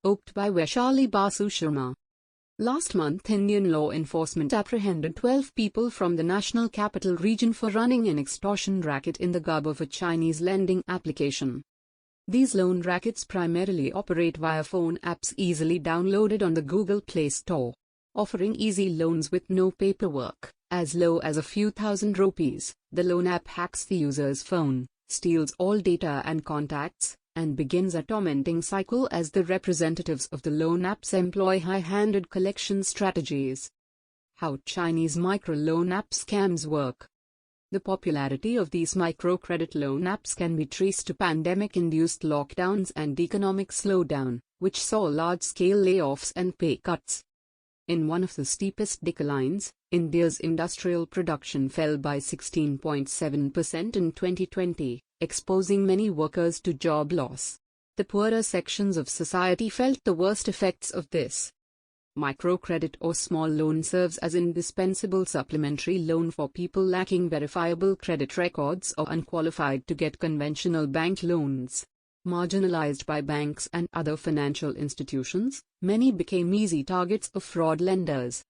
Oaked by Vaishali Basu Sharma. Last month, Indian law enforcement apprehended 12 people from the National Capital Region for running an extortion racket in the garb of a Chinese lending application. These loan rackets primarily operate via phone apps easily downloaded on the Google Play Store, offering easy loans with no paperwork. As low as a few thousand rupees, the loan app hacks the user's phone, steals all data and contacts, and begins a tormenting cycle as the representatives of the loan apps employ high-handed collection strategies. How Chinese microloan app scams work. The popularity of these microcredit loan apps can be traced to pandemic-induced lockdowns and economic slowdown, which saw large-scale layoffs and pay cuts. In one of the steepest declines, India's industrial production fell by 16.7% in 2020, exposing many workers to job loss. The poorer sections of society felt the worst effects of this. Microcredit or small loan serves as indispensable supplementary loan for people lacking verifiable credit records or unqualified to get conventional bank loans. Marginalized by banks and other financial institutions, many became easy targets of fraud lenders.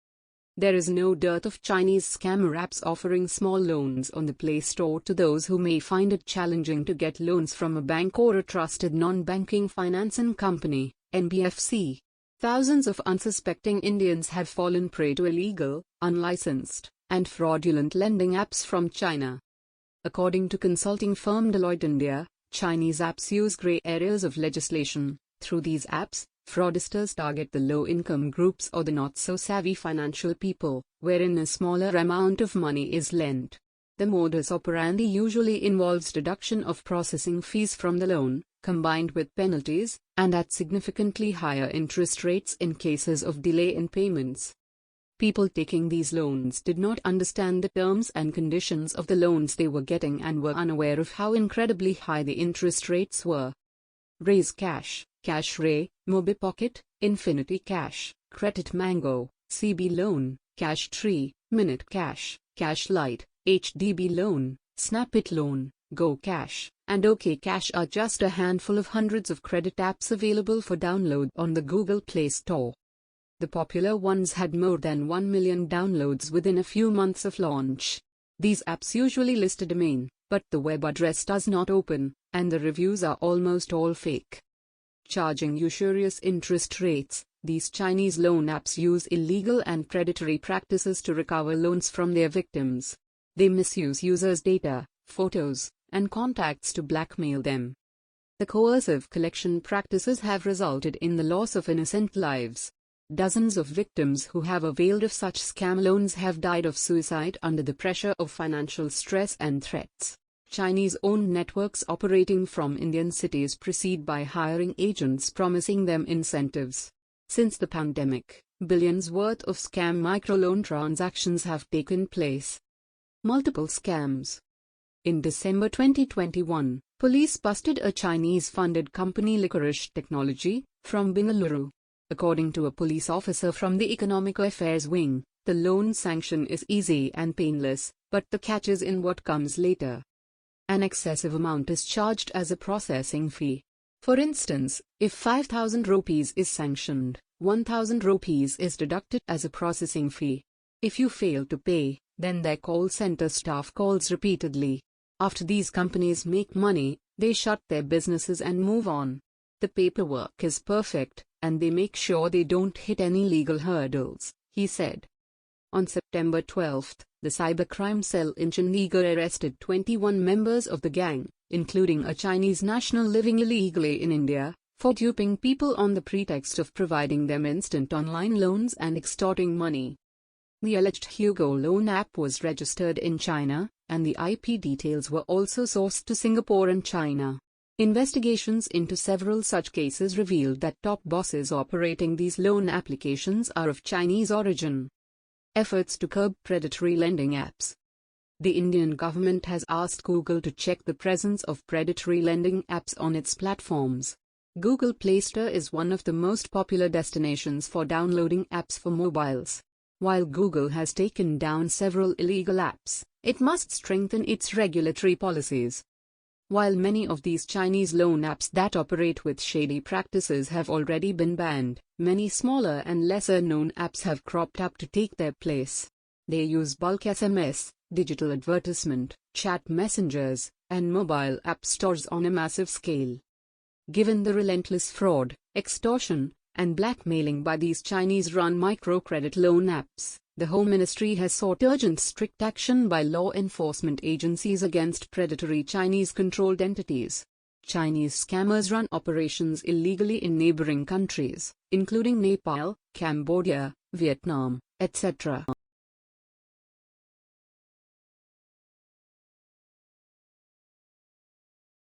There is no dearth of Chinese scammer apps offering small loans on the Play Store to those who may find it challenging to get loans from a bank or a trusted non-banking financing company, NBFC. Thousands of unsuspecting Indians have fallen prey to illegal, unlicensed, and fraudulent lending apps from China. According to consulting firm Deloitte India, Chinese apps use gray areas of legislation. Through these apps, fraudsters target the low-income groups or the not-so-savvy financial people, wherein a smaller amount of money is lent. The modus operandi usually involves deduction of processing fees from the loan, combined with penalties, and at significantly higher interest rates in cases of delay in payments. People taking these loans did not understand the terms and conditions of the loans they were getting and were unaware of how incredibly high the interest rates were. Raise Cash, Cash Ray, Mobi Pocket, Infinity Cash, Credit Mango, CB Loan, Cash Tree, Minute Cash, Cash Lite, HDB Loan, Snapit Loan, Go Cash, and OK Cash are just a handful of hundreds of credit apps available for download on the Google Play Store. The popular ones had more than 1 million downloads within a few months of launch. These apps usually list a domain, but the web address does not open, and the reviews are almost all fake. Charging usurious interest rates, these Chinese loan apps use illegal and predatory practices to recover loans from their victims. They misuse users' data, photos, and contacts to blackmail them. The coercive collection practices have resulted in the loss of innocent lives. Dozens of victims who have availed of such scam loans have died of suicide under the pressure of financial stress and threats. Chinese-owned networks operating from Indian cities proceed by hiring agents promising them incentives. Since the pandemic, billions worth of scam microloan transactions have taken place. Multiple scams. In December 2021, police busted a Chinese-funded company Licorice Technology from Bengaluru. According to a police officer from the Economic Affairs Wing, the loan sanction is easy and painless, but the catch is in what comes later. An excessive amount is charged as a processing fee. For instance, if 5,000 rupees is sanctioned, 1,000 rupees is deducted as a processing fee. If you fail to pay, then their call center staff calls repeatedly. After these companies make money, they shut their businesses and move on. The paperwork is perfect, and they make sure they don't hit any legal hurdles, he said. On September 12, the cybercrime cell in Chandigarh arrested 21 members of the gang, including a Chinese national living illegally in India, for duping people on the pretext of providing them instant online loans and extorting money. The alleged Hugo loan app was registered in China, and the IP details were also sourced to Singapore and China. Investigations into several such cases revealed that top bosses operating these loan applications are of Chinese origin. Efforts to curb predatory lending apps. The Indian government has asked Google to check the presence of predatory lending apps on its platforms. Google Play Store is one of the most popular destinations for downloading apps for mobiles. While Google has taken down several illegal apps, it must strengthen its regulatory policies. While many of these Chinese loan apps that operate with shady practices have already been banned, many smaller and lesser-known apps have cropped up to take their place. They use bulk SMS, digital advertisement, chat messengers, and mobile app stores on a massive scale. Given the relentless fraud, extortion, and blackmailing by these Chinese-run microcredit loan apps, the Home Ministry has sought urgent strict action by law enforcement agencies against predatory Chinese-controlled entities. Chinese scammers run operations illegally in neighboring countries, including Nepal, Cambodia, Vietnam, etc.